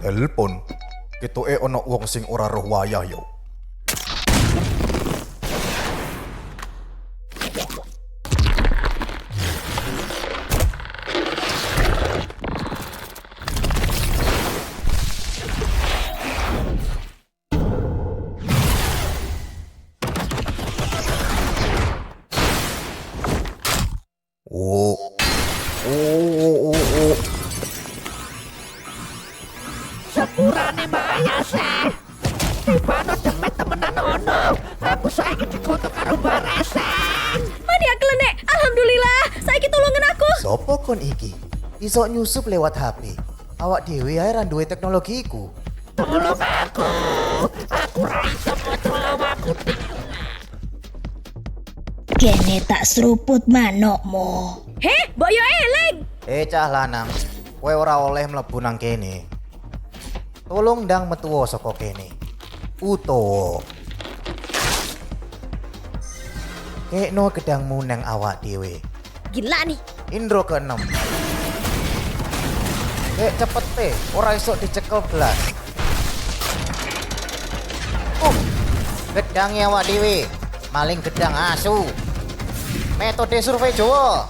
Telepon, ketoke ono wong sing ora roh wayah yo. Oh. Sepurane bahaya seh. Tibano demet temenan ono. Aku saiki dikutuk karo baresan. Mani klenek, alhamdulillah, saiki tulungan aku. Sopo kon iki? Iso nyusup lewat HP. Awak dhewe ae ra duwe teknologi iku. Tolong aku. Aku ra iso kontrol awakku. Kene tak seruput manukmu. Heh, mbok yo eling. Cah lanang, kowe ora oleh mlebu nang kene. Tolong ndang metuwa saka kene. Utawa kekno gedangmu nang awak dhewe. Gila nih. Indro ke-6. Cepet ora iso dicekel blas. Gedangnya awak dhewe. Maling gedang asu. Metode survei Jawa.